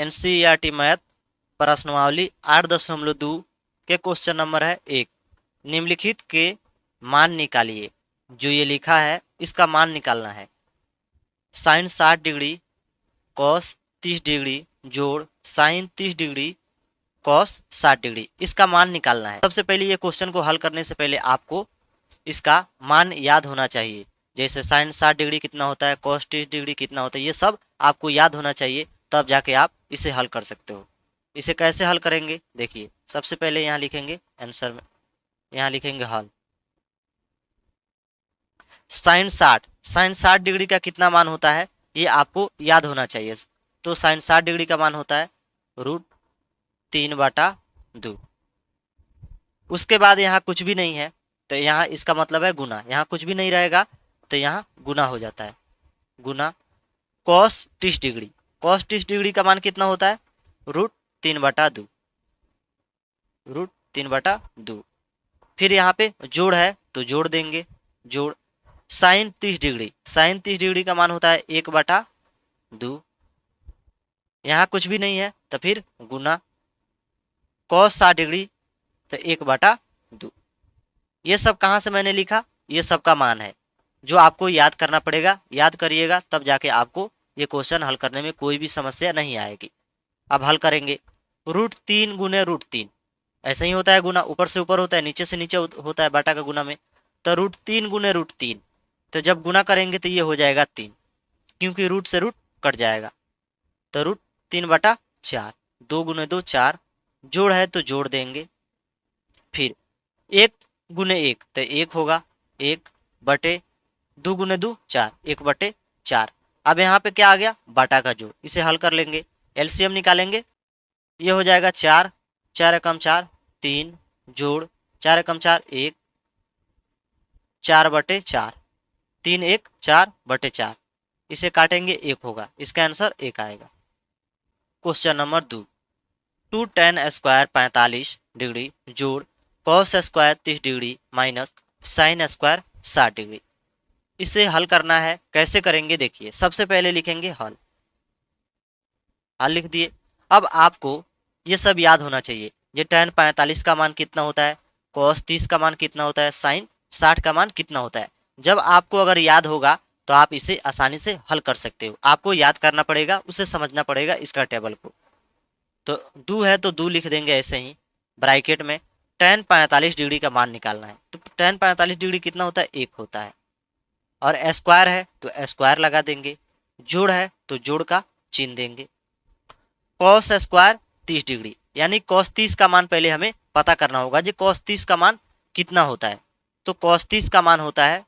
NCERT math प्रश्नवाली 8.2 के question number है 1। निम्नलिखित के मान निकालिए। जो ये लिखा है इसका मान निकालना है। साइन 60 डिग्री कॉस 30 डिग्री जोड़ साइन 30 डिग्री कॉस 60 डिग्री, इसका मान निकालना है। सबसे पहले ये क्वेश्चन को हल करने से पहले आपको इसका मान याद होना चाहिए। जैसे साइन 60 डिग्री कितना होता है, कॉस 30 डिग्री कितना होता है, ये सब आपको याद होना चाहिए, तब जाके आप इसे हल कर सकते हो। इसे कैसे हल करेंगे देखिए। सबसे पहले यहाँ लिखेंगे आंसर में, यहाँ लिखेंगे हल। साइन 60 डिग्री का कितना मान होता है ये आपको याद होना चाहिए। तो साइन 60 डिग्री का मान होता है √3/2। उसके बाद यहाँ कुछ भी नहीं है तो यहाँ इसका मतलब है गुना। यहाँ कुछ भी नहीं रहेगा तो यहाँ गुना हो जाता है। गुना कॉस 30 डिग्री, कॉस 30 डिग्री का मान कितना होता है √3/2, √3/2। फिर यहाँ पे जोड़ है तो जोड़ देंगे, जोड़ साइन 30 डिग्री, साइन 30 डिग्री का मान होता है 1/2। यहाँ कुछ भी नहीं है तो फिर गुना कॉस 60 डिग्री तो 1/2। ये सब कहाँ से मैंने लिखा, ये सब का मान है जो आपको याद करना पड़ेगा। याद करिएगा तब जाके आपको ये क्वेश्चन हल करने में कोई भी समस्या नहीं आएगी। अब हल करेंगे। √3 गुने √3 ऐसा ही होता है गुना, ऊपर से ऊपर होता है, नीचे से नीचे होता है बटा का गुना में। तो √3 गुने √3, तो जब गुना करेंगे तो ये हो जाएगा 3, क्योंकि रूट से रूट कट जाएगा। तो √3/4, 2 गुने 2 4, जोड़ है तो जोड़ देंगे। फिर 1 गुने 1 तो 1 होगा, 1/2 गुने 2 4, 1/4। अब यहाँ पे क्या आ गया बाटा का जोड़, इसे हल कर लेंगे, एलसीएम निकालेंगे। ये हो जाएगा 4, 4 एकम 4, 3 जोड़ 4 एकम 4 1, 4/4, 3 1 4/4। इसे काटेंगे 1 होगा, इसका आंसर 1 आएगा। Question number 2। 2 tan square 45 degree जोड़ cos square 30 degree minus sine square 60 degree, इसे हल करना है। कैसे करेंगे देखिए। सबसे पहले लिखेंगे हल, हल लिख दिए। अब आपको ये सब याद होना चाहिए। ये tan 45 का मान कितना होता है, cos 30 का मान कितना होता है, sin 60 का मान कितना होता है। जब आपको अगर याद होगा तो आप इसे आसानी से हल कर सकते हो। आपको याद करना पड़ेगा, उसे समझना पड़ेगा इसका टेबल को। तो 2 है तो 2 लिख देंगे ऐसे ही ब्रैकेट में। tan 45 डिग्री का मान निकालना है। तो tan 45 डिग्री कितना होता है 1 होता है, और स्क्वायर है तो स्क्वायर लगा देंगे, जोड़ है तो जोड़ का चिन्ह देंगे। कॉस स्क्वायर 30 डिग्री, यानी कॉस 30 का मान पहले हमें पता करना होगा जी कॉस 30 का मान कितना होता है। तो कॉस 30 का मान होता है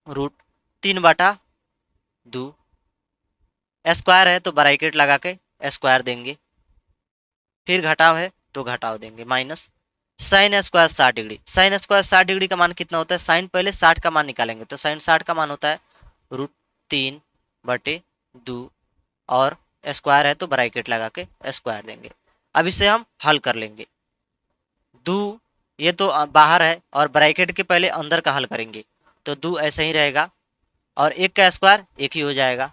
√3/2। स्क्वायर है तो ब्रैकेट लगा के स्क्वायर देंगे, फिर घटाव है तो घटाव देंगे, minus sine square 60 degree. Sign square 60 degree का मान कितना होता है, साइन पहले 60 का मान निकालेंगे तो साइन 60 का मान होता है √3/2, और स्क्वायर है तो ब्रैकेट लगा के स्क्वायर देंगे। अब इसे हम हल कर लेंगे। 2 ये तो बाहर है और ब्रैकेट के पहले अंदर का हल करेंगे तो 2 ऐसे ही रहेगा, और 1 का स्क्वायर 1 ही हो जाएगा।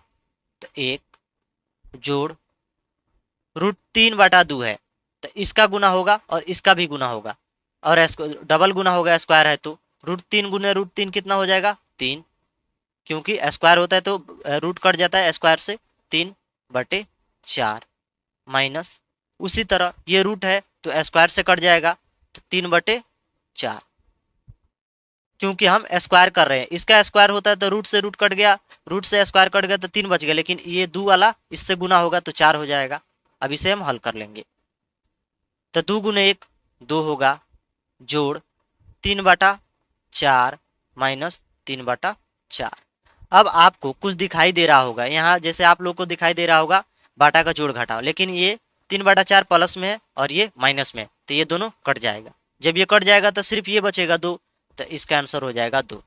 तो 1 जोड़ √3/2 है तो इसका गुना होगा और इसका भी गुना होगा, और डबल गुना होगा स्क्वायर है तो √3 गुने √3 कितना हो जाएगा 3, क्योंकि स्क्वायर होता है तो रूट कट जाता है स्क्वायर से, 3/4 माइनस उसी तरह ये रूट है तो स्क्वायर से कट जाएगा तो 3/4, क्योंकि हम स्क्वायर कर रहे हैं। इसका स्क्वायर होता है तो रूट से रूट कट गया, रूट से स्क्वायर कट गया तो 3 बच गया, लेकिन ये 2 वाला इससे गुना होगा तो 4 हो जाएगा। अब इसे हम हल कर लेंगे। तो 2 गुने 1 2 होगा, जोड़ 3/4 माइनस 3/4। अब आपको कुछ दिखाई दे रहा होगा यहाँ, जैसे आप लोग को दिखाई दे रहा होगा बाटा का जोड़ घटाव, लेकिन ये 3/4 प्लस में है और ये माइनस में है तो ये दोनों कट जाएगा। जब ये कट जाएगा तो सिर्फ ये बचेगा 2, तो इसका आंसर हो जाएगा 2।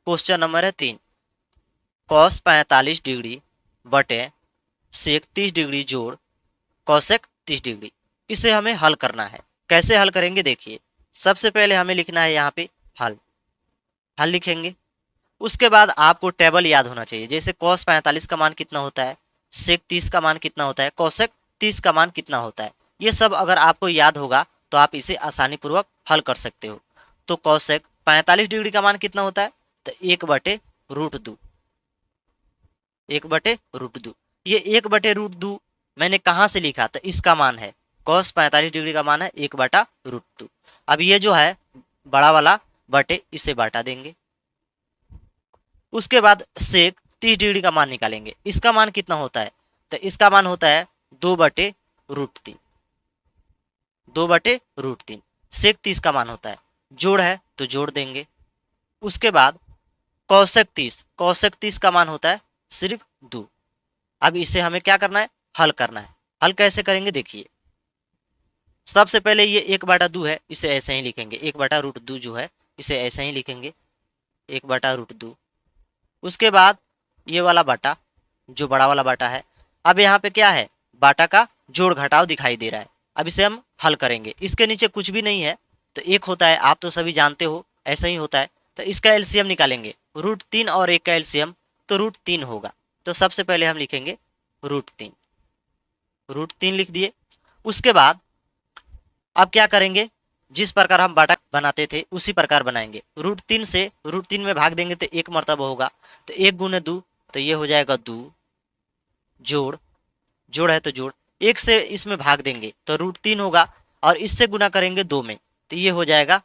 क्वेश्चन नंबर है 3। कॉस 45 डिग्री बटे सेक 30 डिग्री जोड़ कॉसेक 30 डिग्री, इसे हमें हल करना है। कैसे हल करेंगे देखिए। सबसे पहले हमें लिखना है यहाँ पे हल, हल लिखेंगे। उसके बाद आपको टेबल याद होना चाहिए। जैसे cos 45 का मान कितना होता है, सेक 30 का मान कितना होता है, कोसेक 30 का मान कितना होता है। ये सब अगर आपको याद होगा तो आप इसे आसानी पूर्वक हल कर सकते हो। तो कोसेक 45 डिग्री का मान कितना होता है, तो 1/√2, 1/√2। ये 1/√2 मैंने कहाँ से लिखा, तो इसका मान है cos 45 डिग्री का मान है 1/√2। अब ये जो है बड़ा वाला बटे इसे बांटा देंगे। उसके बाद सेक 30 डिग्री का मान निकालेंगे। इसका मान कितना होता है, तो इसका मान होता है 2/√3, 2/√3। सेक 30 का मान होता है, जोड़ है तो जोड़ देंगे। उसके बाद कौशक 30, कौशक 30 का मान होता है सिर्फ 2। अब इसे हमें क्या करना है, हल करना है। हल कैसे करेंगे देखिए, सबसे पहले ये 1/2 है, इसे ऐसे ही लिखेंगे। 1/√2 जो है इसे ऐसे ही लिखेंगे, 1/√2। उसके बाद ये वाला बाटा जो बड़ा वाला बाटा है, अब यहाँ पे क्या है, बाटा का जोड़ घटाव दिखाई दे रहा है। अब इसे हम हल करेंगे। इसके नीचे कुछ भी नहीं है तो एक होता है, आप तो सभी जानते हो ऐसा ही होता है। तो इसका एलसीएम निकालेंगे, √3 और 1 का एलसीएम तो √3 होगा। तो सबसे पहले हम लिखेंगे √3, √3 लिख दिए। उसके बाद अब क्या करेंगे, जिस प्रकार हम बाटा बनाते थे उसी प्रकार बनाएंगे। √3 से √3 में भाग देंगे तो 1 मरतबा होगा, तो 1 गुने 2 तो ये हो जाएगा 2, जोड़, जोड़ है तो जोड़, 1 से इसमें भाग देंगे तो √3 होगा, और इससे गुना करेंगे 2 में तो ये हो जाएगा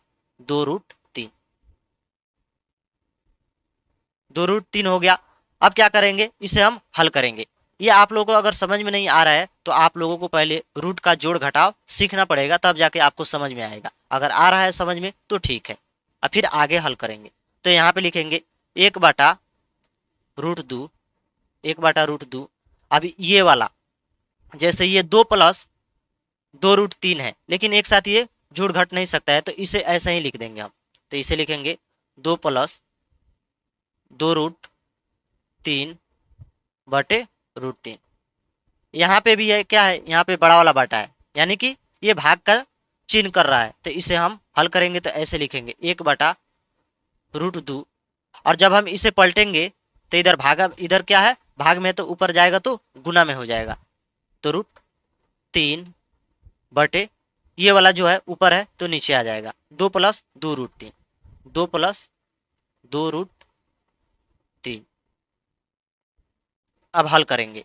2√3, 2√3 हो गया। अब क्या करेंगे, इसे हम हल करेंगे। ये आप लोगों को अगर समझ में नहीं आ रहा है तो आप लोगों को पहले रूट का जोड़ घटाव सीखना पड़ेगा, तब जाके आपको समझ में आएगा। अगर आ रहा है समझ में तो ठीक है, अब फिर आगे हल करेंगे। तो यहाँ पे लिखेंगे 1/√2, 1/√2। अब ये वाला जैसे ये 2 + 2√3 है, लेकिन एक साथ ये जोड़ घट नहीं सकता है, तो इसे ऐसा ही लिख देंगे हम। तो इसे लिखेंगे 2 + 2√3/√3। यहाँ पे भी है क्या है, यहाँ पे बड़ा वाला बाटा है, यानी कि ये भाग का चिन्ह कर रहा है। तो इसे हम हल करेंगे तो ऐसे लिखेंगे 1/√2, और जब हम इसे पलटेंगे तो इधर भागा, इधर क्या है भाग में, तो ऊपर जाएगा तो गुना में हो जाएगा। तो √3 बटे ये वाला जो है ऊपर है तो नीचे आ जाएगा, 2 + 2√3, 2 + 2√3। अब हल करेंगे,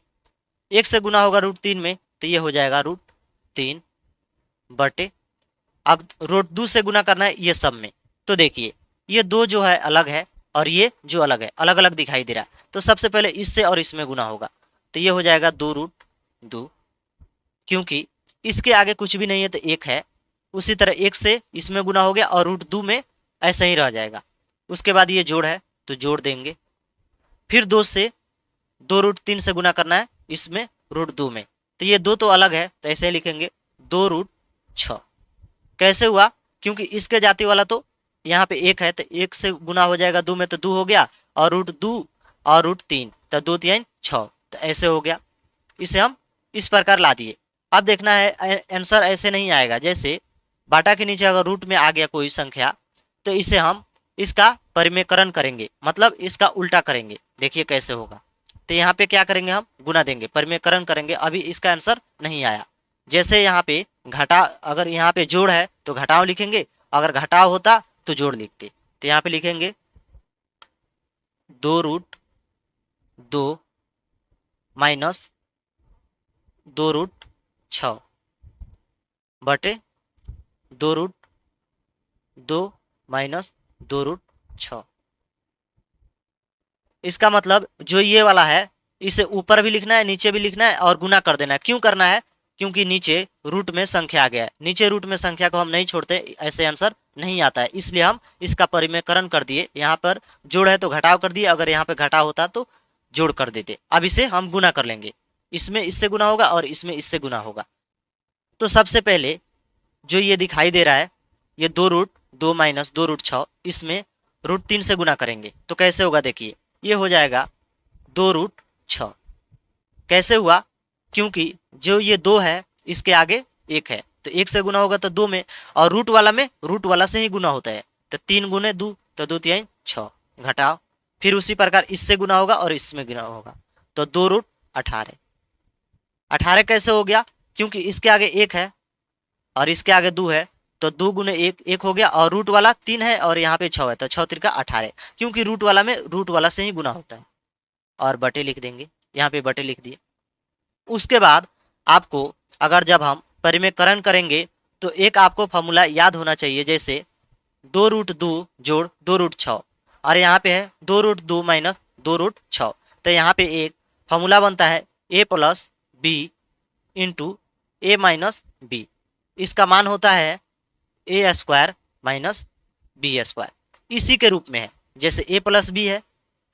1 से गुना होगा √3 में तो ये हो जाएगा √3 बटे, अब √2 से गुना करना है ये सब में। तो देखिए ये दो जो है अलग है और ये जो अलग है, अलग अलग दिखाई दे रहा है। तो सबसे पहले इससे और इसमें गुना होगा तो ये हो जाएगा 2√2, क्योंकि इसके आगे कुछ भी नहीं है तो 1 है। उसी तरह 1 से इसमें गुना हो गया और √2 में ऐसा ही रह जाएगा। उसके बाद ये जोड़ है तो जोड़ देंगे, फिर 2 से 2√3 से गुना करना है इसमें √2 में, तो ये दो तो अलग है तो ऐसे लिखेंगे 2√6। कैसे हुआ, क्योंकि इसके जाति वाला तो यहाँ पे 1 है तो 1 से गुना हो जाएगा 2 में तो 2 हो गया, और √2 और √3 तो 2 3 6, तो ऐसे हो गया। इसे हम इस प्रकार ला दिए। अब देखना है आंसर ऐसे नहीं आएगा, जैसे बाटा के नीचे अगर रूट में आ गया कोई संख्या तो इसे हम इसका परिमेयकरण करेंगे, मतलब इसका उल्टा करेंगे। देखिए कैसे होगा, तो यहाँ पे क्या करेंगे, हम गुना देंगे, परिमेयकरण करेंगे। अभी इसका आंसर नहीं आया। जैसे यहाँ पे घटा, अगर यहाँ पे जोड़ है तो घटाव लिखेंगे, अगर घटाव होता तो जोड़ लिखते। तो यहाँ पे लिखेंगे 2√2 माइनस 2√6 बटे 2√2 माइनस 2√6। इसका मतलब जो ये वाला है इसे ऊपर भी लिखना है नीचे भी लिखना है और गुना कर देना है। क्यों करना है, क्योंकि नीचे रूट में संख्या आ गया है। नीचे रूट में संख्या को हम नहीं छोड़ते, ऐसे आंसर नहीं आता है, इसलिए हम इसका परिमेयकरण कर दिए। यहाँ पर जोड़ है तो घटाव कर दिए, अगर यहाँ पे घटाव होता तो जोड़ कर देते। अब इसे हम गुना कर लेंगे, इसमें इससे गुना होगा और इसमें इससे गुना होगा। तो सबसे पहले जो ये दिखाई दे रहा है ये 2√2 माइनस 2√6, इसमें √3 से गुना करेंगे तो कैसे होगा, देखिए ये हो जाएगा 2√6। कैसे हुआ, क्योंकि जो ये 2 है इसके आगे 1 है तो 1 से गुना होगा तो 2 में, और रूट वाला में रूट वाला से ही गुना होता है तो 3 गुने 2 तो 2 3 6 घटाव, फिर उसी प्रकार इससे गुना होगा और इसमें गुना होगा तो 2√18। 18 कैसे हो गया, क्योंकि इसके आगे 1 है और इसके आगे 2 है, तो 2 गुने 1 1 हो गया, और रूट वाला 3 है और यहाँ पे 6 है, तो 6 3 का 18, क्योंकि रूट वाला में रूट वाला से ही गुना होता है। और बटे लिख देंगे, यहाँ पे बटे लिख दिए। उसके बाद आपको अगर जब हम परिमेयकरण करेंगे तो एक आपको फॉर्मूला याद होना चाहिए, जैसे 2√2 जोड़ 2√6, और यहाँ पे है 2√2 माइनस 2√6, तो यहाँ पे एक फॉर्मूला बनता है a plus B into A minus B. इसका मान होता है A square minus B square, इसी के रूप में है। जैसे a प्लस बी है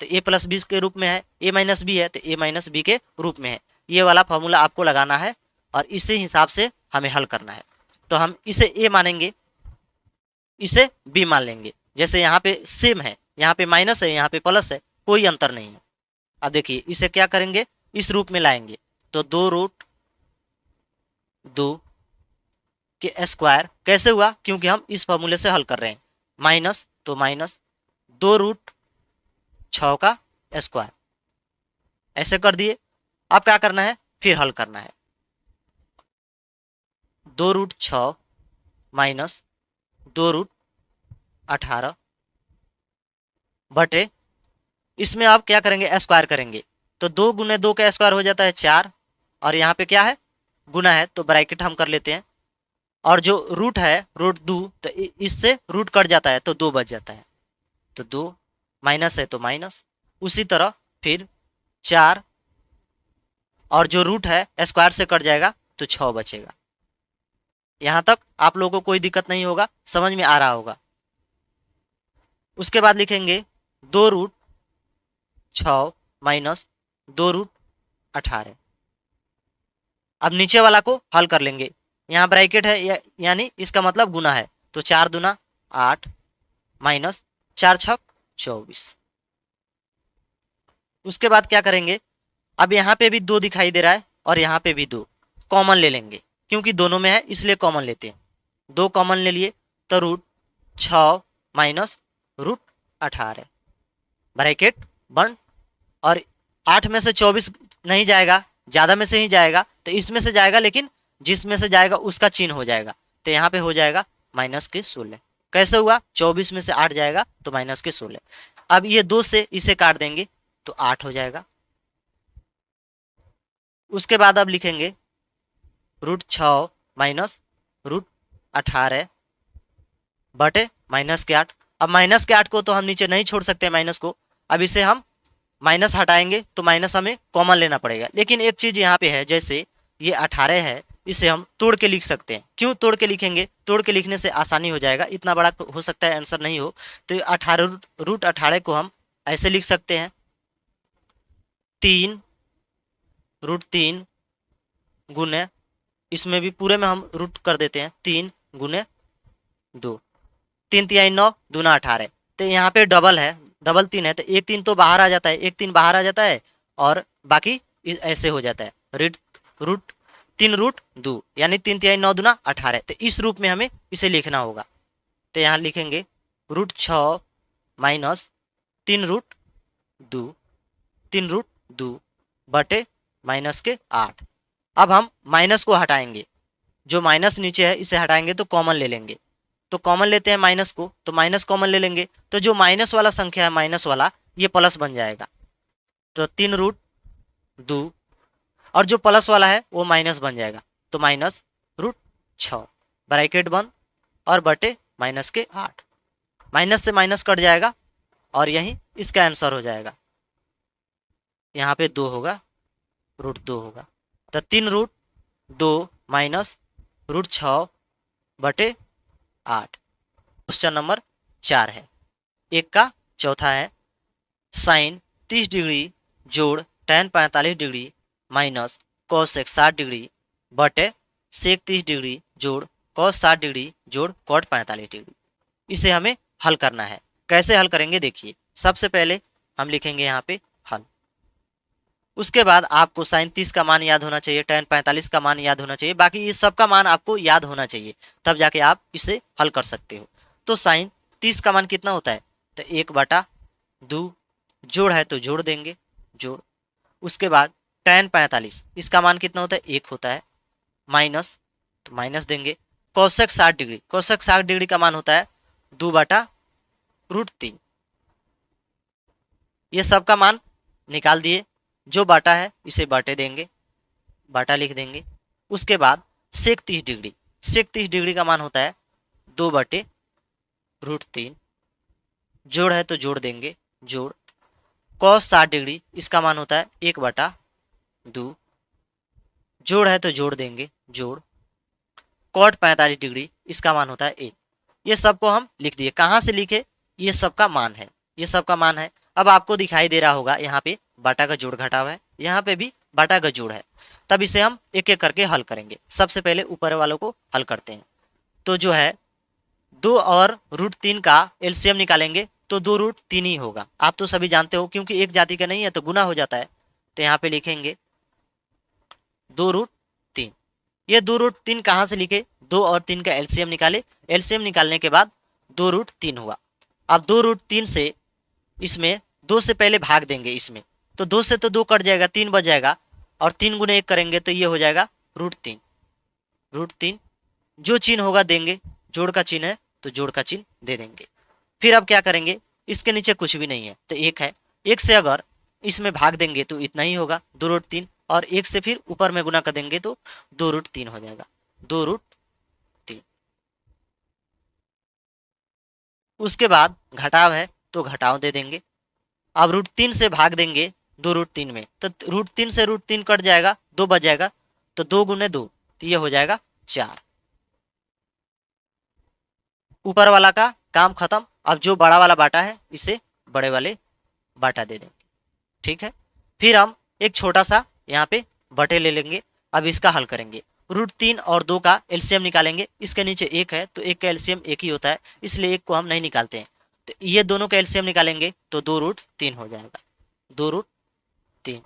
तो a प्लस बी के रूप में है, a माइनस बी है तो a माइनस बी के रूप में है। ये वाला फॉर्मूला आपको लगाना है और इसी हिसाब से हमें हल करना है। तो हम इसे a मानेंगे, इसे b मान लेंगे। जैसे यहाँ पे सेम है, यहाँ पे माइनस है, यहाँ पे प्लस है, कोई अंतर नहीं है। अब देखिए इसे क्या करेंगे, इस रूप में लाएंगे, तो 2√2 के स्क्वायर कैसे हुआ, क्योंकि हम इस फॉर्मूले से हल कर रहे हैं, माइनस तो माइनस 2√6 का स्क्वायर, ऐसे कर दिए। अब क्या करना है, फिर हल करना है। 2√6 माइनस 2√18 बटे, इसमें आप क्या करेंगे, स्क्वायर करेंगे, तो 2 गुने 2 का स्क्वायर हो जाता है 4, और यहाँ पे क्या है, गुना है, तो ब्रैकेट हम कर लेते हैं। और जो रूट है √2, तो इससे रूट कट जाता है तो 2 बच जाता है, तो 2 माइनस है तो माइनस, उसी तरह फिर 4, और जो रूट है स्क्वायर से कट जाएगा तो 6 बचेगा। यहाँ तक आप लोगों को कोई दिक्कत नहीं होगा, समझ में आ रहा होगा। उसके बाद लिखेंगे 2√6 माइनस 2√18। अब नीचे वाला को हल कर लेंगे, यहाँ ब्रैकेट है यानी इसका मतलब गुना है, तो 4 दूना 8 माइनस 4 छक 24। उसके बाद क्या करेंगे, अब यहाँ पे भी 2 दिखाई दे रहा है और यहाँ पे भी 2, कॉमन ले लेंगे, क्योंकि दोनों में है इसलिए कॉमन लेते हैं। 2 कॉमन ले लिए तो √6 माइनस √18 ब्रैकेट बंद, और 8 में से 24 नहीं जाएगा, ज़्यादा में से ही जाएगा, तो इसमें से जाएगा, लेकिन जिसमें से जाएगा उसका चिन्ह हो जाएगा, तो यहाँ पे हो जाएगा माइनस के 16। कैसे हुआ, 24 में से 8 जाएगा तो माइनस के 16। अब ये 2 से इसे काट देंगे तो 8 हो जाएगा। उसके बाद अब लिखेंगे √6 माइनस √18 बटे माइनस के 8। अब माइनस के 8 को तो हम नीचे नहीं छोड़ सकते माइनस को, अब इसे हम माइनस हटाएंगे तो माइनस हमें कॉमन लेना पड़ेगा। लेकिन एक चीज़ यहाँ पे है, जैसे ये 18 है, इसे हम तोड़ के लिख सकते हैं। क्यों तोड़ के लिखेंगे, तोड़ के लिखने से आसानी हो जाएगा, इतना बड़ा हो सकता है आंसर नहीं हो, तो 18 √18 को हम ऐसे लिख सकते हैं, 3√3 गुने, इसमें भी पूरे में हम रूट कर देते हैं, 3 गुने 2, 3 तिहाई 9 दूना 18, तो यहाँ पे डबल है, डबल 3 है, तो 1 3 तो बाहर आ जाता है, 1 3 बाहर आ जाता है, और बाकी ऐसे हो जाता है, रूट 3√2 यानी 3 तिहाई 9 दूना 18, तो इस रूप में हमें इसे लिखना होगा। तो यहाँ लिखेंगे √6 माइनस 3√2 बटे माइनस के 8। अब हम माइनस को हटाएंगे, जो माइनस नीचे है इसे हटाएंगे तो कॉमन ले लेंगे, तो कॉमन लेते हैं माइनस को, तो माइनस कॉमन ले लेंगे, तो जो माइनस वाला संख्या है माइनस वाला, ये प्लस बन जाएगा, तो 3√2, और जो प्लस वाला है वो माइनस बन जाएगा, तो माइनस √6 ब्रैकेट बंद और बटे माइनस के 8, माइनस से माइनस कट जाएगा और यही इसका आंसर हो जाएगा। यहाँ पे 2 होगा, √2 होगा, तो 3√2 माइनस √6 बटे 8। क्वेश्चन नंबर 4 है। एक का चौथा है, साइन 30 डिग्री जोड़ tan 45 degree minus cos 60 degree बटे sec 30 डिग्री जोड़ cos 60 डिग्री जोड़ cot 45 डिग्री। इसे हमें हल करना है। कैसे हल करेंगे देखिए, सबसे पहले हम लिखेंगे यहाँ पे हल। उसके बाद आपको साइन 30 का मान याद होना चाहिए, tan 45 का मान याद होना चाहिए, बाकी ये सब का मान आपको याद होना चाहिए, तब जाके आप इसे हल कर सकते हो। तो साइन 30 का मान कितना होता है, तो 1/2, जोड़ है तो जोड़ देंगे, जोड़। उसके बाद tan 45 इसका मान कितना होता है 1 होता है, माइनस, तो माइनस देंगे। कोसेक 60 डिग्री, कोसेक 60 डिग्री का मान होता है 2/√3। ये सब का मान निकाल दिए, जो बाटा है इसे बाटे देंगे, बाटा लिख देंगे। उसके बाद सेक 30 डिग्री, सेक 30 डिग्री का मान होता है 2/√3, जोड़ है तो जोड़ देंगे, जोड़। कॉस 60 डिग्री इसका मान होता है 1/2, जोड़ है तो जोड़ देंगे, जोड़। कॉट 45 डिग्री इसका मान होता है 1। ये सबको हम लिख दिए। कहाँ से लिखे, ये सब का मान है, ये सब का मान है। अब आपको दिखाई दे रहा होगा यहाँ पे बाटा का जोड़ घटाव है, यहाँ पे भी बाटा का जोड़ है। तब इसे हम एक एक करके हल करेंगे। सबसे पहले ऊपर वालों को हल करते हैं। तो जो है 2 और √3 का एलसीएम निकालेंगे तो 2√3 ही होगा। आप तो सभी जानते हो, क्योंकि एक जाति का नहीं है तो गुना हो जाता है। तो यहाँ पे लिखेंगे 2√3। ये 2√3 कहाँ से लिखे, 2 और 3 का एलसीएम निकाले, एलसीएम निकालने के बाद 2√3 हुआ। अब 2√3 से इसमें 2 से पहले भाग देंगे इसमें, तो 2 से तो 2 कट जाएगा, 3 बच जाएगा, और 3 गुने 1 करेंगे तो ये हो जाएगा √3। √3 जो चिन्ह होगा देंगे, जोड़ का चिन्ह है तो जोड़ का चिन्ह दे देंगे। फिर अब क्या करेंगे, इसके नीचे कुछ भी नहीं है तो 1 है, 1 से अगर इसमें भाग देंगे तो इतना ही होगा 2√3, और 1 से फिर ऊपर में गुना कर देंगे तो 2√3 हो जाएगा, 2√3। उसके बाद घटाव है तो घटाव दे देंगे। अब √3 से भाग देंगे 2√3 में, तो √3 से √3 कट जाएगा, 2 बच जाएगा, तो 2 गुने 2 तो ये हो जाएगा 4। ऊपर वाला का काम खत्म। अब जो बड़ा वाला बाटा है इसे बड़े वाले बाटा दे देंगे, ठीक है। फिर हम एक छोटा सा यहाँ पे बटे ले लेंगे। अब इसका हल करेंगे। √3 और 2 का एलसीएम निकालेंगे। इसके नीचे 1 है तो 1 का एलसीएम 1 ही होता है, इसलिए 1 को हम नहीं निकालते हैं। तो ये दोनों का एलसीएम निकालेंगे तो 2√3 हो जाएगा, 2√3।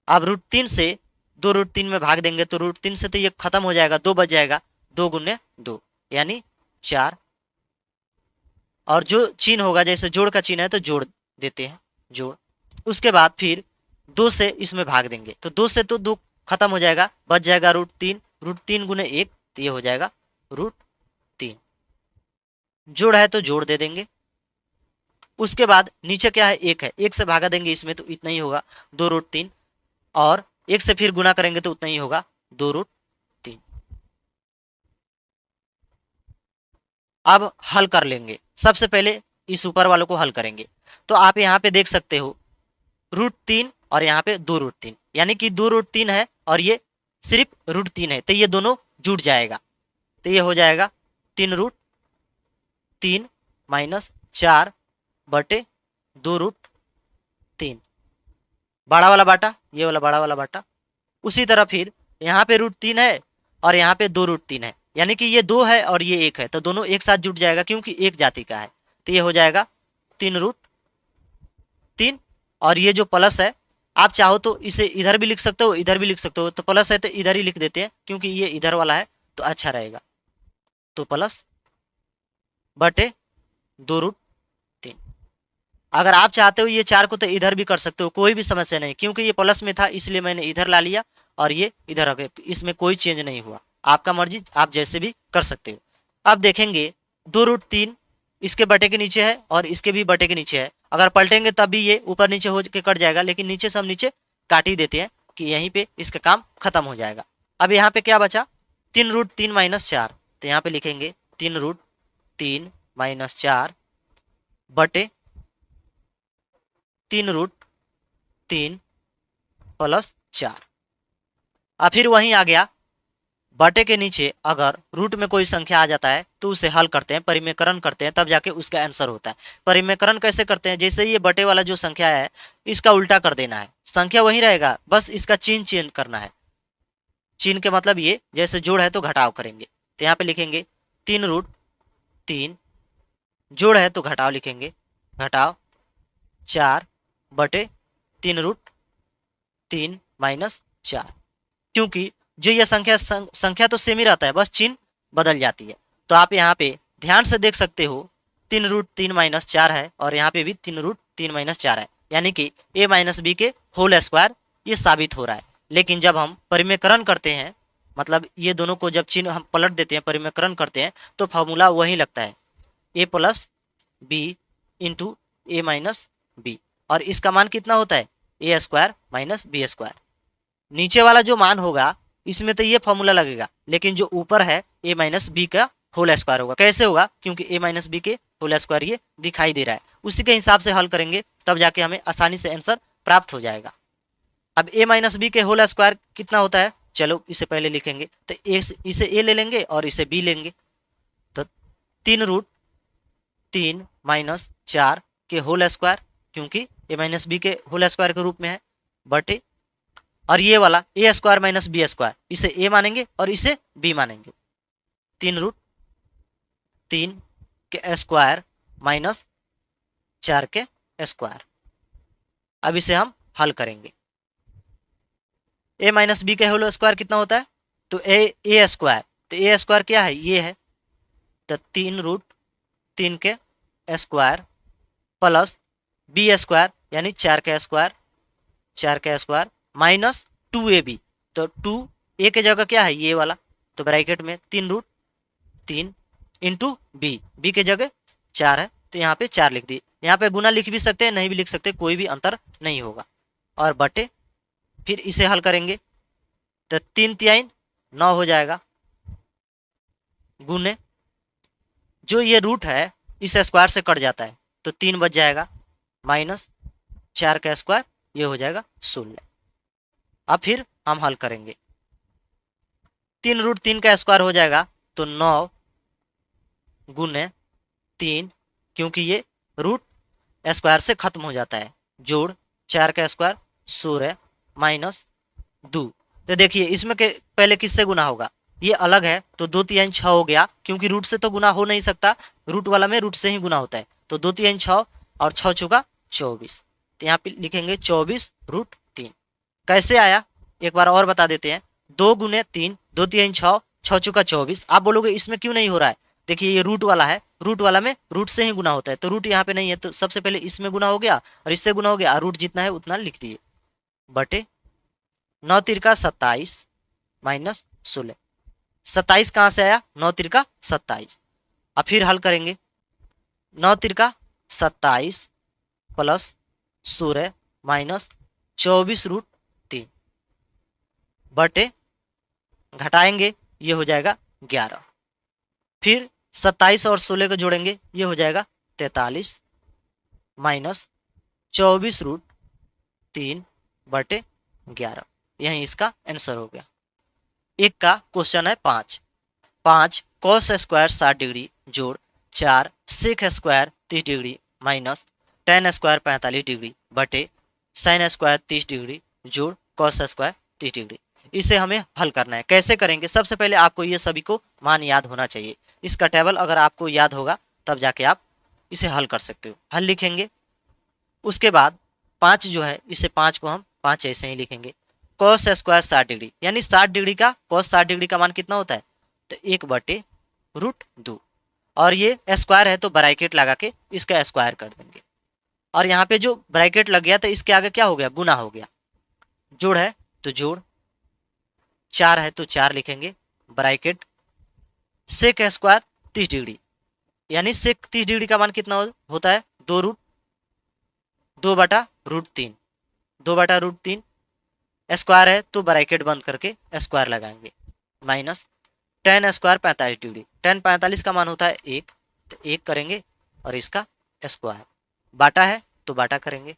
अब √3 से 2√3 में भाग देंगे तो √3 से तो ये खत्म हो जाएगा, 2 बच जाएगा, 2 गुने 2 यानी 4। और जो चिन्ह होगा, जैसे जोड़ का चिन्ह है तो जोड़ देते हैं, जोड़। उसके बाद फिर 2 से इसमें भाग देंगे तो 2 से तो 2 खत्म हो जाएगा, बच जाएगा √3, √3 गुने 1 तो ये हो जाएगा √3। जोड़ है तो जोड़ दे देंगे। उसके बाद नीचे क्या है, 1 है, 1 से भागा देंगे इसमें तो इतना ही होगा 2√3, और 1 से फिर गुना करेंगे तो उतना ही होगा 2√3। अब हल कर लेंगे। सबसे पहले इस ऊपर वालों को हल करेंगे। तो आप यहाँ पे देख सकते हो √3 और यहाँ पे 2√3, यानी कि 2√3 है और ये सिर्फ √3 है, तो ये दोनों जुट जाएगा। तो ये हो जाएगा 3√3 माइनस 4 बटे 2√3, बड़ा वाला बाटा, ये वाला बड़ा वाला बाटा। उसी तरह फिर यहाँ पे √3 है और यहाँ पे 2√3 है, यानी कि ये 2 है और ये 1 है, तो दोनों एक साथ जुट जाएगा क्योंकि एक जाति का है। तो ये हो जाएगा 3√3, और ये जो प्लस है आप चाहो तो इसे इधर भी लिख सकते हो, इधर भी लिख सकते हो। तो प्लस है तो इधर ही लिख देते हैं क्योंकि ये इधर वाला है तो अच्छा रहेगा। तो प्लस बटे 2√3। अगर आप चाहते हो ये 4 को तो इधर भी कर सकते हो, कोई भी समस्या नहीं, क्योंकि ये प्लस में था इसलिए मैंने इधर ला लिया और ये इधर आ गया, इसमें कोई चेंज नहीं हुआ। आपका मर्जी, आप जैसे भी कर सकते हो। अब देखेंगे 2√3 इसके बटे के नीचे है और इसके भी बटे के नीचे है। अगर पलटेंगे तब भी ये ऊपर नीचे हो के कट जाएगा, लेकिन नीचे से हम नीचे काट ही देते हैं कि यहीं पे इसका काम खत्म हो जाएगा। अब यहाँ पे क्या बचा, 3√3 माइनस 4, तो यहाँ पे लिखेंगे 3√3 माइनस 4 बटे 3√3 प्लस 4। अब फिर वहीं आ गया, बटे के नीचे अगर रूट में कोई संख्या आ जाता है तो उसे हल करते हैं, परिमेयकरण करते हैं, तब जाके उसका आंसर होता है। परिमेयकरण कैसे करते हैं, जैसे ये बटे वाला जो संख्या है इसका उल्टा कर देना है, संख्या वही रहेगा, बस इसका चिन्ह चेंज करना है। चिन्ह के मतलब ये, जैसे जोड़ है तो घटाव करेंगे। तो यहाँ पे लिखेंगे 3√3, जोड़ है तो घटाव लिखेंगे, घटाव 4 बटे 3√3 माइनस 4, क्योंकि जो ये संख्या तो सेम ही रहता है, बस चिन्ह बदल जाती है। तो आप यहाँ पे ध्यान से देख सकते हो 3√3 माइनस 4 है और यहाँ पे भी 3√3 माइनस 4 है, यानी कि a माइनस बी के होल स्क्वायर ये साबित हो रहा है। लेकिन जब हम परिमेयकरण करते हैं, मतलब ये दोनों को जब चिन्ह हम पलट देते हैं, परिमेयकरण करते हैं, तो फॉर्मूला वही लगता है, a plus B into A minus B. और इसका मान कितना होता है, A square minus B square. नीचे वाला जो मान होगा इसमें तो ये फॉर्मूला लगेगा, लेकिन जो ऊपर है ए माइनस बी का होल स्क्वायर होगा। कैसे होगा, क्योंकि ए माइनस बी के होल स्क्वायर ये दिखाई दे रहा है, उसी के हिसाब से हल करेंगे, तब जाके हमें आसानी से आंसर प्राप्त हो जाएगा। अब ए माइनस बी के होल स्क्वायर कितना होता है, चलो इसे पहले लिखेंगे। तो इसे ए ले लेंगे और इसे बी लेंगे, तो 3√3 माइनस 4 के होल स्क्वायर, क्योंकि ए माइनस बी के होल स्क्वायर के रूप में है, बटे, और ये वाला ए स्क्वायर माइनस बी स्क्वायर, इसे ए मानेंगे और इसे बी मानेंगे। 3√3 के स्क्वायर माइनस 4 के स्क्वायर। अब इसे हम हल करेंगे। ए माइनस बी के होल स्क्वायर कितना होता है, तो ए स्क्वायर, तो ए स्क्वायर क्या है, ये है, तो 3√3 के स्क्वायर प्लस बी स्क्वायर यानी 4 के स्क्वायर, 4 के स्क्वायर माइनस 2ab, तो 2a के जगह क्या है, ये वाला, तो ब्रैकेट में 3√3 इंटू बी के जगह 4 है, तो यहाँ पे 4 लिख दी। यहाँ पे गुना लिख भी सकते हैं, नहीं भी लिख सकते, कोई भी अंतर नहीं होगा। और बटे, फिर इसे हल करेंगे तो 3×3 9 हो जाएगा, गुने जो ये रूट है इस स्क्वायर से कट जाता है, तो 3 बच जाएगा, माइनस 4 का स्क्वायर, ये हो जाएगा 16। अब फिर हम हल करेंगे, 3√3 का स्क्वायर हो जाएगा, तो 9 गुने 3, क्योंकि ये रूट स्क्वायर से खत्म हो जाता है, जोड़ 4 का स्क्वायर 16 माइनस 2। तो देखिए इसमें के पहले किससे गुना होगा, ये अलग है, तो 2×3 6 हो गया, क्योंकि रूट से तो गुना हो नहीं सकता, रूट वाला में रूट से ही गुना होता है, तो 2×3 6 और 6 चुका 24, तो यहाँ पे लिखेंगे 24√3। कैसे आया एक बार और बता देते हैं, 2 गुने 3, 2×3 6, 6 चुका 24। आप बोलोगे इसमें क्यों नहीं हो रहा है, देखिए ये रूट वाला है, रूट वाला में रूट से ही गुना होता है, तो रूट यहाँ पे नहीं है, तो सबसे पहले इसमें गुना हो गया और इससे गुना हो गया, रूट जितना है उतना लिख दिए, बटे 9×3 27 माइनस 16। 27 कहाँ से आया, 9×3 27। अब फिर हल करेंगे, 9×3 27 प्लस 16 माइनस 24√3, बटे घटाएंगे ये हो जाएगा 11, फिर 27 और 16 को जोड़ेंगे ये हो जाएगा 43 माइनस 24√3 बटे 11। यही इसका आंसर हो गया। एक का क्वेश्चन है 5 कॉस स्क्वायर 60 डिग्री जोड़ 4 sec square 30 degree minus tan square 45 degree बटे साइन स्क्वायर 30 डिग्री जोड़ कॉस स्क्वायर 30 डिग्री। इसे हमें हल करना है। कैसे करेंगे, सबसे पहले आपको ये सभी को मान याद होना चाहिए। इसका टेबल अगर आपको याद होगा तब जाके आप इसे हल कर सकते हो। हल लिखेंगे, उसके बाद 5 जो है, इसे 5 को हम 5 ऐसे ही लिखेंगे। कॉस स्क्वायर 60 डिग्री यानी 60 डिग्री का कॉस 60 डिग्री का मान कितना होता है, तो 1/√2, और ये स्क्वायर है तो ब्रैकेट लगा के इसका स्क्वायर कर देंगे। और यहाँ पे जो ब्रैकेट लग गया तो इसके आगे क्या हो गया, गुना हो गया। जोड़ है तो जोड़, 4 है तो 4 लिखेंगे, ब्रैकेट सेक स्क्वायर 30 डिग्री यानी सेक 30 डिग्री का मान कितना होता है, 2/√3, 2/√3 स्क्वायर है तो ब्रैकेट बंद करके स्क्वायर लगाएंगे, minus tan square 45 degree, ten 45 का मान होता है 1, तो 1 करेंगे और इसका स्क्वायर, बाटा है तो बाटा करेंगे।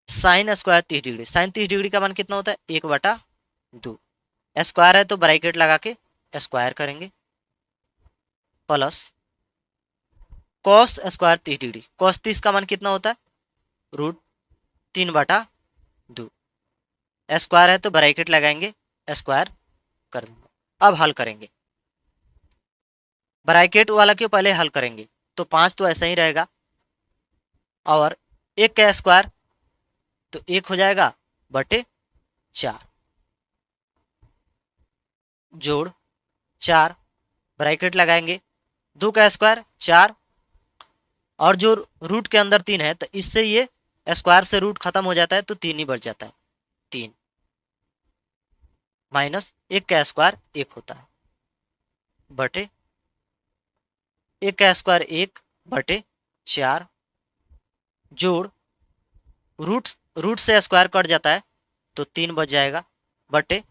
Sine square 30 degree, sine 30 degree का मान कितना होता है, 1/2, स्क्वायर है तो ब्रैकेट लगा के स्क्वायर करेंगे, plus cos square 30 degree, cos 30 का मान कितना होता है, √3/2, स्क्वायर है तो ब्रैकेट लगाएंगे, स्क्वायर कर देंगे। अब हल करेंगे, ब्रैकेट वाला क्यों पहले हल करेंगे, तो 5 तो ऐसा ही रहेगा, और 1 का स्क्वायर तो 1 हो जाएगा बटे 4, जोड़ 4 ब्रैकेट लगाएंगे, 2 का स्क्वायर 4, और जो रूट के अंदर 3 है तो इससे ये स्क्वायर से रूट खत्म हो जाता है तो 3 ही बच जाता है, 3 माइनस 1 का स्क्वायर 1 होता है बटे 1 का स्क्वायर 1 बटे 4 जोड़ रूट रूट से स्क्वायर कट जाता है तो 3 बच जाएगा बटे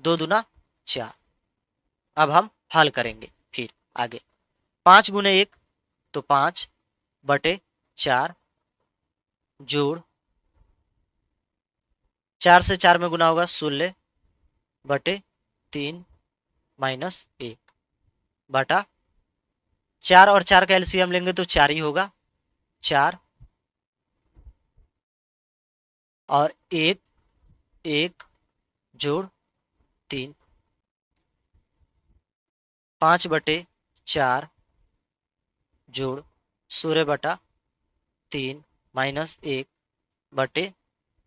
2 दूना 4। अब हम हल करेंगे फिर आगे। 5 गुने 1 तो 5 बटे 4 जोड़ 4 से 4 में गुना होगा 16 बटे 3 माइनस 1 बटा 4 और 4 का एलसीएम लेंगे तो 4 ही होगा, 4 और 1 1 जोड़ 3 5 बटे 4 जोड़ 16 बटा 3 माइनस 1 बटे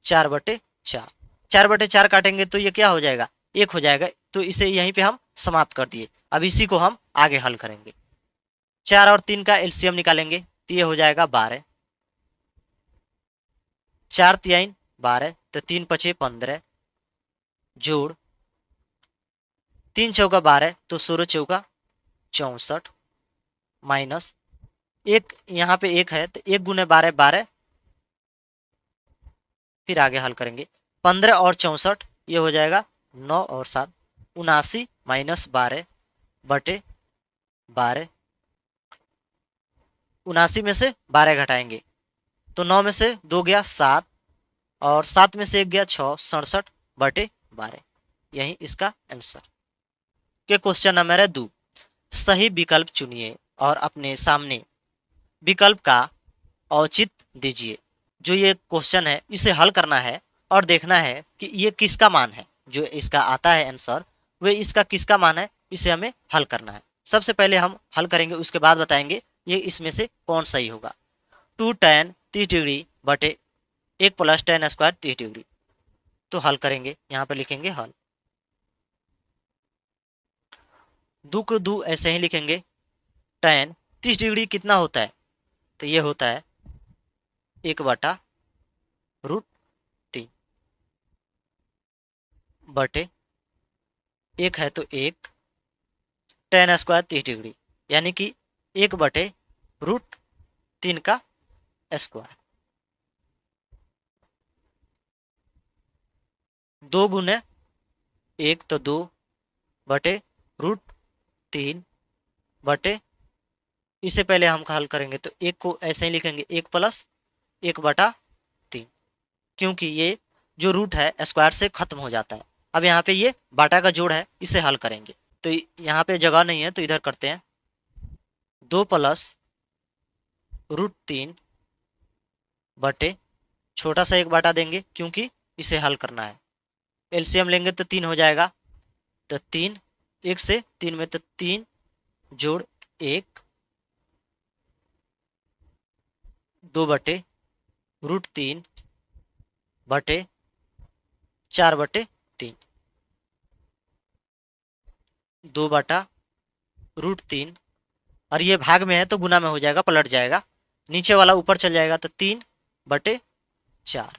4 बटे 4। 4 बटे 4 काटेंगे तो ये क्या हो जाएगा, 1 हो जाएगा। तो इसे यहीं पे हम समाप्त कर दिए। अब इसी को हम आगे हल करेंगे। 4 और 3 का एलसीएम निकालेंगे तो ये हो जाएगा 12, 4 3 12 तो 3 5 15 जोड़ 3 चौका 12 तो 16 चौका 64 माइनस 1, यहाँ पे 1 है तो 1 गुने 12 12, फिर आगे हल करेंगे। 15 और 64 ये हो जाएगा 9 और 7 79 माइनस 12 बटे 12, 79 में से 12 घटाएंगे तो 9 में से 2 गया 7 और 7 में से 1 गया 6, 67 बटे 12। यही इसका आंसर। के क्वेश्चन नंबर है 2। सही विकल्प चुनिए और अपने सामने विकल्प का औचित्य दीजिए। जो ये क्वेश्चन है इसे हल करना है और देखना है कि ये किसका मान है, जो इसका आता है आंसर वे इसका किसका मान है, इसे हमें हल करना है। सबसे पहले हम हल करेंगे, उसके बाद बताएंगे ये इसमें से कौन सही होगा। 2 tan 30 डिग्री बटे 1 प्लस tan स्क्वायर 30 डिग्री। तो हल करेंगे, यहाँ पे लिखेंगे हल। 2 को 2 ऐसे ही लिखेंगे। tan 30 डिग्री कितना होता है, तो ये होता है 1 बटा √3 बटे 1 है तो 1 tan स्क्वायर 30 डिग्री यानी कि 1 बटे √3 का स्क्वायर। 2 गुने 1 तो 2 बटे √3 बटे, इससे पहले हम हल करेंगे तो 1 को ऐसे ही लिखेंगे 1 प्लस 1 बटा 3, क्योंकि ये जो रूट है स्क्वायर से खत्म हो जाता है। अब यहाँ पे ये बाटा का जोड़ है, इसे हल करेंगे तो यहाँ पे जगह नहीं है तो इधर करते हैं। 2 प्लस √3 बटे छोटा सा 1 बाटा देंगे क्योंकि इसे हल करना है। एलसीएम लेंगे तो 3 हो जाएगा, तो 3 1 से 3 में तो 3 जोड़ 1 2 बटे √3 बटे 4 बटे 3, 2 बटा √3 और ये भाग में है तो गुना में हो जाएगा, पलट जाएगा, नीचे वाला ऊपर चल जाएगा तो 3 बटे 4।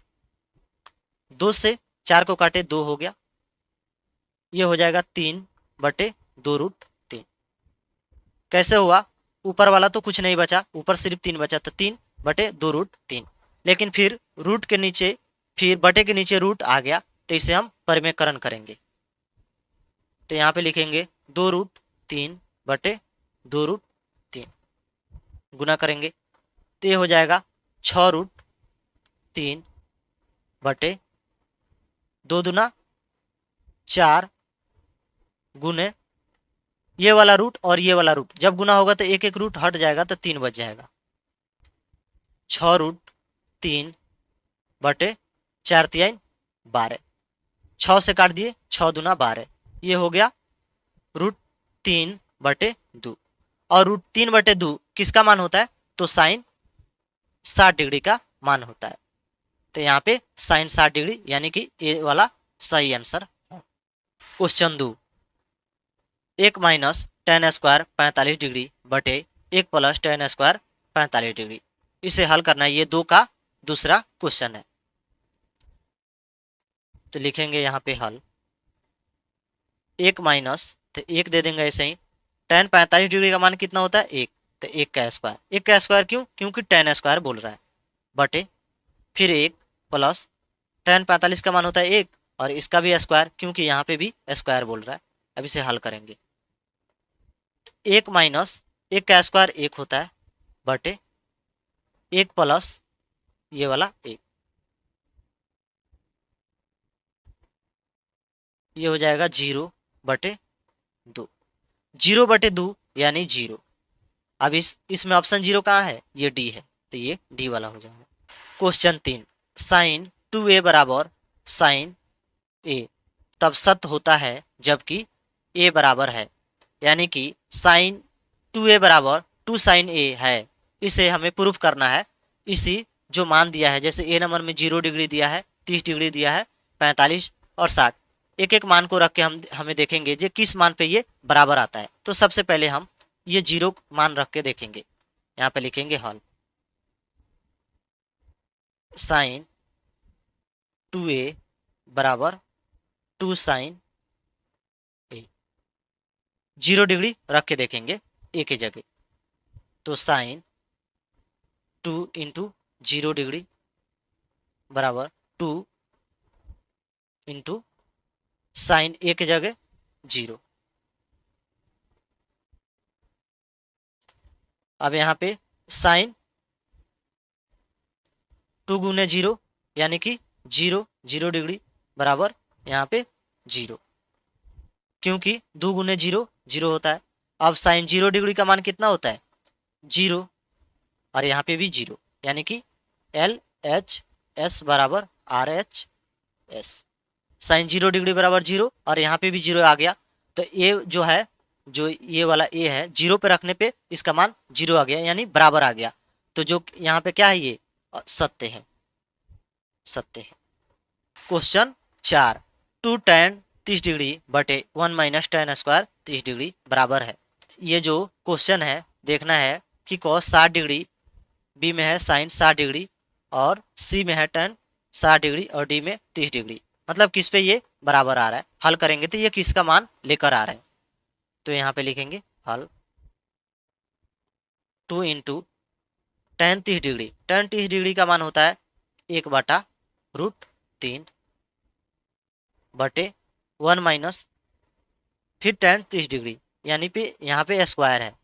2 से 4 को काटे 2 हो गया, ये हो जाएगा 3 बटे 2√3। कैसे हुआ, ऊपर वाला तो कुछ नहीं बचा, ऊपर सिर्फ 3 बचा तो 3 बटे 2√3, लेकिन फिर रूट के नीचे, फिर बटे के नीचे रूट आ गया तो इसे हम परिमेयकरण करेंगे। तो यहाँ पे लिखेंगे 2√3 बटे 2√3 गुना करेंगे तो ये हो जाएगा 6√3 बटे 2 दूना 4 गुने ये वाला रूट और ये वाला रूट, जब गुना होगा तो एक एक रूट हट जाएगा तो 3 बच जाएगा। 6√3 बटे 4 3 12, 6 से काट दिए, 6 दूना 12, ये हो गया √3 बटे 2। और √3 बटे 2 किसका मान होता है, तो साइन 60 डिग्री का मान होता है। तो यहाँ पे साइन 60 डिग्री यानी कि ये वाला सही आंसर है। Question 2। 1 minus tan square 45 degree बटे 1 प्लस tan स्क्वायर 45 डिग्री, इसे हल करना है। ये 2 का दूसरा क्वेश्चन है। तो लिखेंगे यहाँ पे हल, एक माइनस, तो एक दे देंगे ऐसे ही, tan 45 डिग्री का मान कितना होता है, एक, तो एक का स्क्वायर, एक का स्क्वायर क्यों, क्योंकि tan स्क्वायर बोल रहा है, बटे फिर एक प्लस tan 45 का मान होता है एक, और इसका भी स्क्वायर क्योंकि यहाँ पे भी स्क्वायर बोल रहा है। अब इसे हल करेंगे, एक माइनस एक का स्क्वायर एक होता है, बटे एक प्लस ये वाला एक, ये हो जाएगा 0/2, 0/2 यानी 0। अब इसमें ऑप्शन 0 कहाँ है, ये डी है, तो ये डी वाला हो जाएगा। क्वेश्चन 3, साइन 2a बराबर साइन ए तब सत्य होता है जबकि ए बराबर है, यानी कि साइन 2a बराबर 2 साइन ए है, इसे हमें प्रूफ करना है। इसी जो मान दिया है, जैसे ए नंबर में 0 डिग्री दिया है, 30 डिग्री दिया है, 45 और 60, एक एक मान को रख के हमें देखेंगे जे किस मान पे ये बराबर आता है। तो सबसे पहले हम ये 0 मान रख के देखेंगे। यहाँ पे लिखेंगे हल, साइन 2a बराबर 2 साइन ए, 0 डिग्री रख के देखेंगे ए की जगह, तो साइन 2 इंटू 0 डिग्री बराबर 2 इंटू साइन ए की जगह 0। अब यहाँ पे साइन 2 गुने 0 यानी कि 0 डिग्री बराबर यहाँ पे 0, क्योंकि 2 गुने 0 0 होता है। अब साइन 0 डिग्री का मान कितना होता है, 0, और यहाँ पे भी 0, यानी कि LHS बराबर RHS। साइन 0 डिग्री बराबर 0 और यहाँ पे भी 0 आ गया, तो ये जो है, जो ये वाला ए है, 0 पे रखने पे इसका मान 0 आ गया, यानी बराबर आ गया। तो जो यहाँ पे क्या है, ये सत्य है, सत्य है। क्वेश्चन 4, 2 tan 30 डिग्री बटे 1 माइनस tan स्क्वायर 30 डिग्री बराबर है। ये जो क्वेश्चन है, देखना है कि cos 60 डिग्री, बी में है साइन 60 डिग्री, और सी में है tan 60 डिग्री, और डी में 30 डिग्री, मतलब किस पे ये बराबर आ रहा है। हल करेंगे तो ये किसका मान लेकर आ रहा है, तो यहाँ पे लिखेंगे हल, 2 into tan 30 degree, tan 30 degree का मान होता है 1/√3 बटे 1 माइनस फिर tan 30 डिग्री, यानी पे यहाँ पे स्क्वायर है,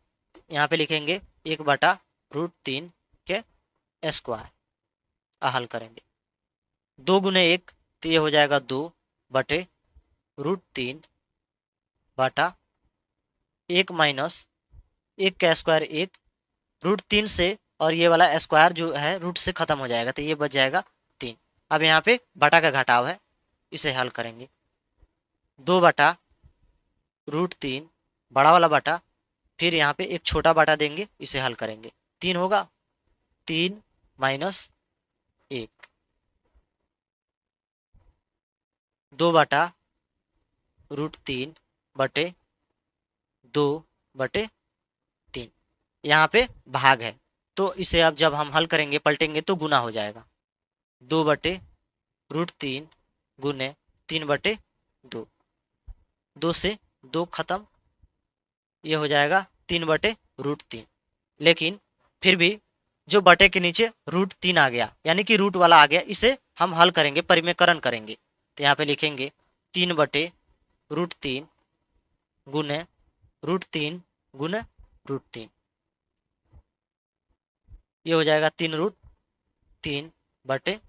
यहाँ पे लिखेंगे 1/√3 के स्क्वायर। हल करेंगे, 2 गुने 1, तो ये हो जाएगा 2 बटे √3 बटा 1 माइनस 1 का स्क्वायर 1, √3 से, और ये वाला स्क्वायर जो है रूट से खत्म हो जाएगा, तो ये बच जाएगा 3। अब यहाँ पे बटा का घटाव है, इसे हल करेंगे, 2/√3 बड़ा वाला बटा, फिर यहाँ पे एक छोटा बटा देंगे, इसे हल करेंगे, 3 होगा, 3 माइनस 1, 2/√3 बटे 2/3, यहाँ पे भाग है, तो इसे अब जब हम हल करेंगे पलटेंगे तो गुना हो जाएगा, 2/√3 गुने 3/2, 2 से 2 खत्म, ये हो जाएगा 3/√3। लेकिन फिर भी जो बटे के नीचे √3 आ गया, यानी कि रूट वाला आ गया, इसे हम हल करेंगे, परिमेयकरण करेंगे, तो यहाँ पे लिखेंगे 3/√3 गुने √3 गुने √3, ये हो जाएगा 3√3 बटे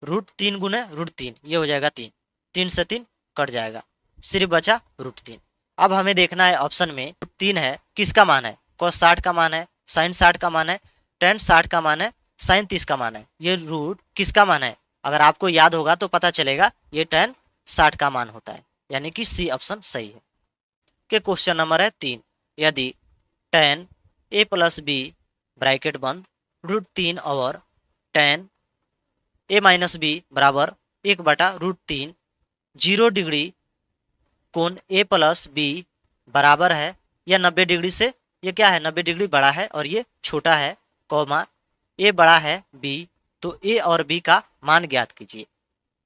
√3 गुने √3, ये हो जाएगा 3, 3 से 3 कट जाएगा, सिर्फ बचा √3। अब हमें देखना है ऑप्शन में √3 है, किसका मान है, cos 60 का मान है, sin 60 का मान है, tan 60 का मान है, sin 30 का मान है, ये रूट किसका मान है। अगर आपको याद होगा तो पता चलेगा ये tan 60 का मान होता है, यानी कि सी ऑप्शन सही है। के क्वेश्चन नंबर है 3, यदि tan a plus B bracket बंद √3 और tan a माइनस बी बराबर 1/√3, 0 डिग्री कोण a प्लस बी बराबर है या 90 डिग्री से, ये क्या है 90 डिग्री बड़ा है और ये छोटा है, कॉमा a बड़ा है b तो ए और बी का मान ज्ञात कीजिए।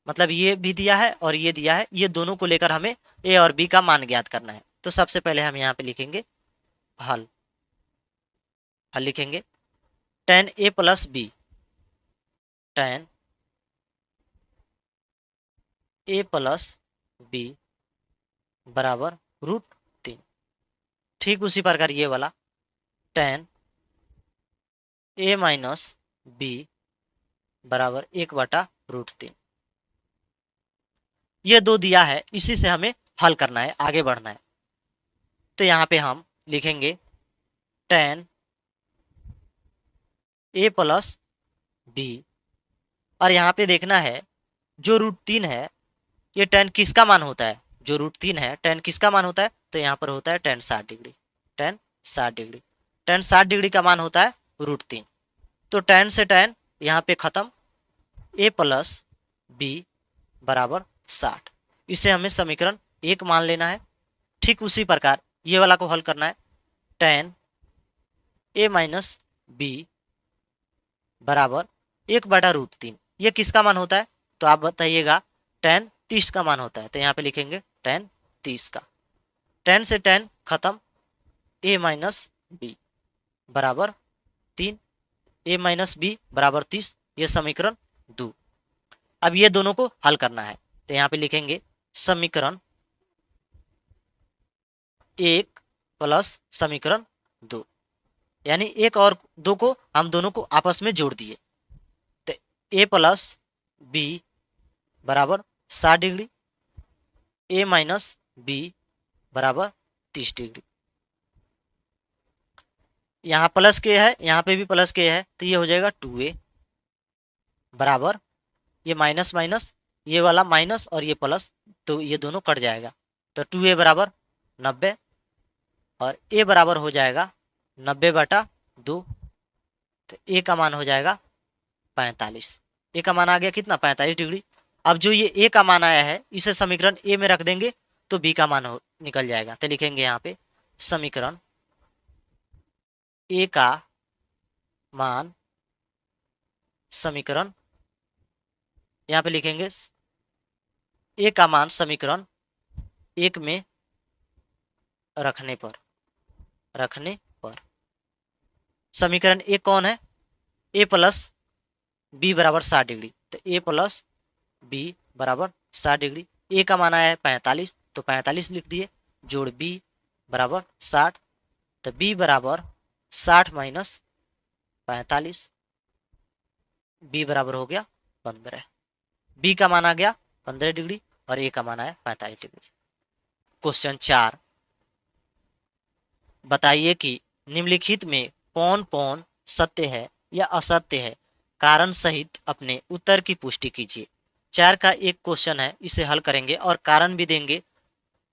मतलब ये भी दिया है और ये दिया है, ये दोनों को लेकर हमें ए और बी का मान ज्ञात करना है। तो सबसे पहले हम यहाँ पे लिखेंगे हल। हल लिखेंगे tan a plus B, tan a plus B बराबर √3। ठीक उसी प्रकार ये वाला tan a माइनस बी बराबर 1/√3। ये दो दिया है, इसी से हमें हल करना है, आगे बढ़ना है। तो यहाँ पे हम लिखेंगे tan a प्लस बी, और यहाँ पे देखना है जो √3 है ये tan किसका मान होता है। जो √3 है tan किसका मान होता है, तो यहाँ पर होता है tan 60 degree. tan 60 degree, tan 60 degree का मान होता है √3। तो tan से tan यहाँ पे खत्म, a प्लस बी बराबर 60। इसे हमें समीकरण 1 मान लेना है। ठीक उसी प्रकार ये वाला को हल करना है, tan a माइनस बी बराबर 1/√3। ये किसका मान होता है, तो आप बताइएगा। tan 30 का मान होता है, तो यहाँ पे लिखेंगे tan 30 का। tan से tan खत्म, a माइनस बी बराबर 3, a माइनस बी बराबर 30। ये समीकरण 2। अब ये दोनों को हल करना है, तो यहाँ पे लिखेंगे समीकरण 1 प्लस समीकरण 2, यानी 1 और 2 को हम दोनों को आपस में जोड़ दिए। तो a प्लस बी बराबर 60 डिग्री, a माइनस बी बराबर 30 डिग्री। यहाँ प्लस के है, यहाँ पे भी प्लस के है, तो ये हो जाएगा 2a बराबर, ये माइनस माइनस, ये वाला माइनस और ये प्लस, तो ये दोनों कट जाएगा। तो 2a बराबर 90 और a बराबर हो जाएगा 90/2। तो a का मान हो जाएगा 45। a का मान आ गया कितना, 45 डिग्री। अब जो ये a का मान आया है इसे समीकरण a में रख देंगे तो b का मान निकल जाएगा। तो लिखेंगे यहाँ पे समीकरण a का मान, समीकरण यहाँ पे लिखेंगे a का मान समीकरण 1 में रखने पर समीकरण 1 कौन है, a प्लस बी बराबर 60 डिग्री। तो a प्लस बी बराबर 60 डिग्री, a का मान आया है 45, तो 45 लिख दिए, जोड़ b बराबर 60। तो b बराबर 60 माइनस 45, b बराबर हो गया 15। b का मान आ गया 15 डिग्री और a का मान आया 45 डिग्री। क्वेश्चन 4, बताइए कि निम्नलिखित में कौन कौन सत्य है या असत्य है, कारण सहित अपने उत्तर की पुष्टि कीजिए। 4 का एक क्वेश्चन है, इसे हल करेंगे और कारण भी देंगे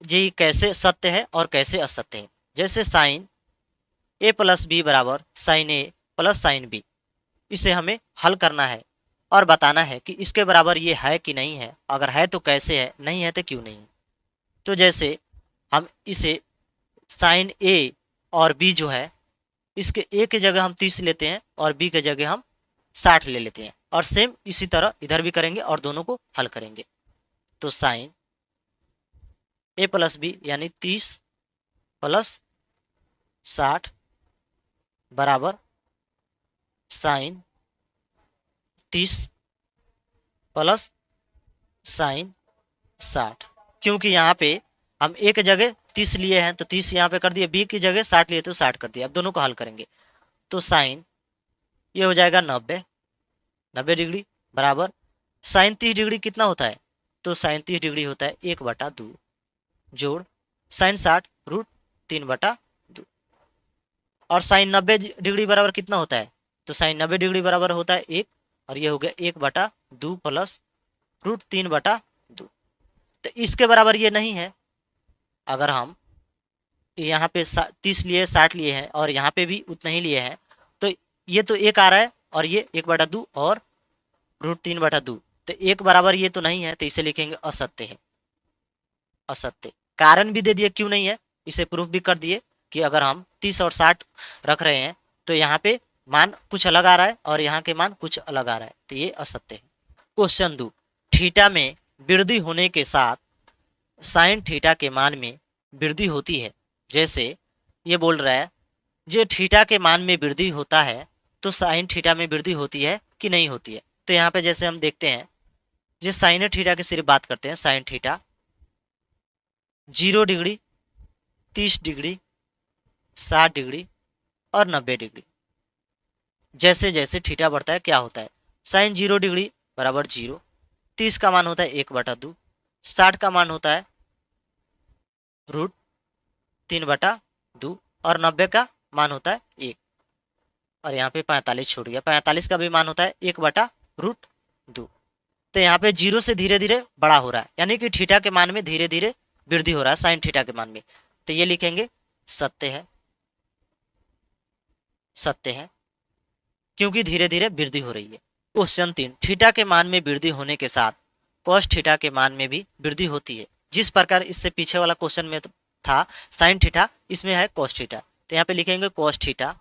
ये कैसे सत्य है और कैसे असत्य है। जैसे साइन a प्लस बी बराबर साइन ए प्लस साइन बी, इसे हमें हल करना है और बताना है कि इसके बराबर ये है कि नहीं है, अगर है तो कैसे है, नहीं है तो क्यों नहीं है। तो जैसे हम इसे साइन ए और बी जो है, इसके ए के जगह हम 30 लेते हैं और बी के जगह हम 60 ले लेते हैं, और सेम इसी तरह इधर भी करेंगे और दोनों को हल करेंगे। तो साइन ए प्लस बी यानी 30 प्लस 60 बराबर साइन 30 प्लस साइन 60। क्योंकि यहाँ पे हम ए की जगह 30 लिए हैं तो 30 यहाँ पे कर दिए, बी की जगह 60 लिए तो 60 कर दिया। अब दोनों को हल करेंगे तो साइन ये हो जाएगा 90 डिग्री बराबर साइन 30 डिग्री कितना होता है, तो साइन 30 डिग्री होता है 1/2 जोड़ साइन 60 √3/2। और साइन 90 डिग्री बराबर कितना होता है, तो साइन 90 डिग्री बराबर होता है 1, और ये हो गया 1/2 प्लस √3/2। तो इसके बराबर ये नहीं है। अगर हम यहाँ पे 30 लिए 60 लिए हैं और यहाँ पे भी उतना ही लिए हैं, तो ये तो 1 आ रहा है और ये 1/2 और √3/2, तो 1 बराबर ये तो नहीं है, तो इसे लिखेंगे असत्य है। असत्य, कारण भी दे दिए क्यों नहीं है, इसे प्रूफ भी कर दिए कि अगर हम 30 और 60 रख रहे हैं तो यहाँ पे मान कुछ अलग आ रहा है और यहाँ के मान कुछ अलग आ रहा है, तो ये असत्य है। क्वेश्चन 2, थीटा में वृद्धि होने के साथ साइन थीटा के मान में वृद्धि होती है। जैसे ये बोल रहा है जो थीटा के मान में वृद्धि होता है तो साइन थीटा में वृद्धि होती है कि नहीं होती है। तो यहाँ पे जैसे हम देखते हैं, जिस साइन थीटा की सिर्फ बात करते हैं, sine theta 0 degree, 30 degree, 60 degree और 90 डिग्री। जैसे जैसे थीटा बढ़ता है क्या होता है, साइन 0 डिग्री बराबर 0, 30 का मान होता है 1/2, 60 का मान होता है √3/2 और 90 का मान होता है 1। और यहाँ पे 45 छूट गया, 45 का भी मान होता है 1/√2। तो यहाँ पे 0 से धीरे धीरे बड़ा हो रहा है, यानी कि थीटा के मान में धीरे धीरे वृद्धि हो रहा है साइन थीटा के मान में। तो ये लिखेंगे सत्य है, सत्य है, क्योंकि धीरे धीरे वृद्धि हो रही है। क्वेश्चन 3, थीटा के मान में वृद्धि होने के साथ कॉस थीटा के मान में भी वृद्धि होती है। जिस प्रकार इससे पीछे वाला क्वेश्चन में था साइन थीटा, इसमें है कॉस थीटा। तो यहाँ पे लिखेंगे कॉस थीटा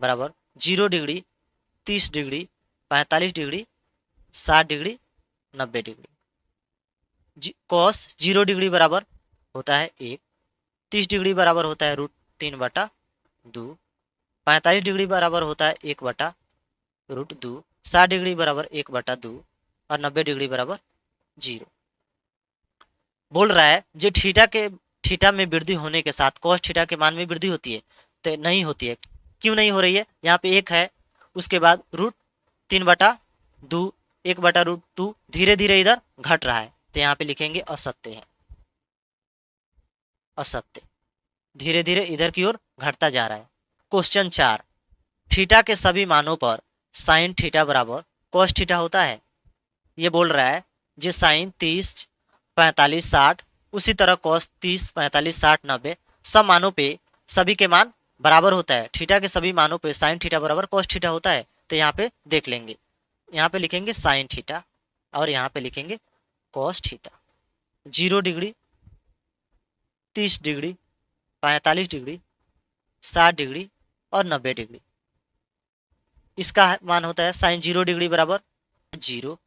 बराबर 0 degree, 30 degree, 45 degree, 60 degree, 90 degree. Cos 0 degree बराबर होता है 1, 30 डिग्री बराबर होता है √3/2, 45 डिग्री बराबर होता है 1/√2, 60 डिग्री बराबर 1/2 और 90 डिग्री बराबर 0। बोल रहा है जो थीटा में वृद्धि होने के साथ कॉस थीटा के मान में वृद्धि होती है, तो नहीं होती है। क्यों नहीं हो रही है, यहाँ पे 1 है, उसके बाद √3/2, 1/√2, धीरे धीरे इधर घट रहा है। तो यहाँ पे लिखेंगे असत्य है, असत्य, धीरे धीरे इधर की ओर घटता जा रहा है। क्वेश्चन 4, थीटा के सभी मानों पर साइन थीटा बराबर कॉस थीटा होता है। ये बोल रहा है जो साइन 30, 45, 60, उसी तरह कॉस 30, 45, 60, 90 सब मानों पे सभी के मान बराबर होता है। थीटा के सभी मानों पे साइन थीटा बराबर कॉस थीटा होता है। तो यहाँ पे देख लेंगे, यहाँ पे लिखेंगे साइन थीटा और यहाँ पे लिखेंगे cos theta. 0 degree, 30 degree, 45 degree, 60 degree और 90 डिग्री। इसका मान होता है साइन 0 डिग्री बराबर 0,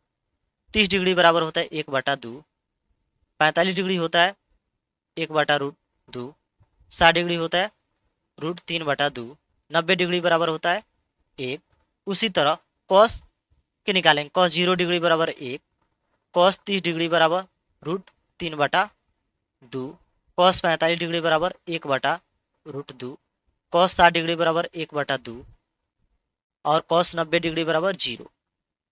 30 डिग्री बराबर होता है 1/2, 45 डिग्री होता है 1/√2, 60 डिग्री होता है √3/2, 90 डिग्री बराबर होता है 1। उसी तरह कॉस के निकालेंगे, कॉस 0 डिग्री बराबर 1, कॉस 30 डिग्री बराबर √3/2, कॉस 45 डिग्री बराबर 1/√2, कॉस 60 डिग्री बराबर 1/2 और कॉस 90 डिग्री बराबर 0।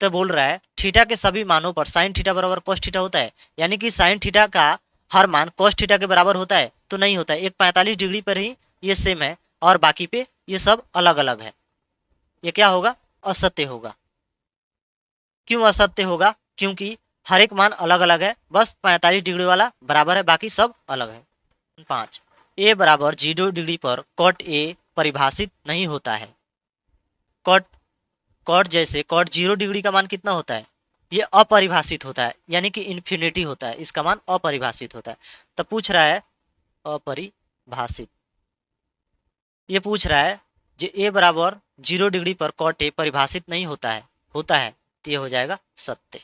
तो बोल रहा है थीटा के सभी मानों पर साइन थीटा बराबर कॉस थीटा होता है, यानी कि साइन थीटा का हर मान कॉस थीटा के बराबर होता है, तो नहीं होता है। एक 45 डिग्री पर ही ये सेम है और बाकी पे ये सब अलग अलग है। ये क्या होगा, असत्य होगा। क्यों असत्य होगा, क्योंकि हर एक मान अलग अलग है, बस 45 डिग्री वाला बराबर है, बाकी सब अलग है। 5, ए बराबर 0 डिग्री पर कॉट ए परिभाषित नहीं होता है। कॉट जैसे कॉट 0 डिग्री का मान कितना होता है, ये अपरिभाषित होता है, यानी कि इन्फिनिटी होता है, इसका मान अपरिभाषित होता है। तो पूछ रहा है अपरिभाषित, ये पूछ रहा है जो ए बराबर 0 डिग्री पर कॉट ए परिभाषित नहीं होता है, तो ये हो जाएगा सत्य।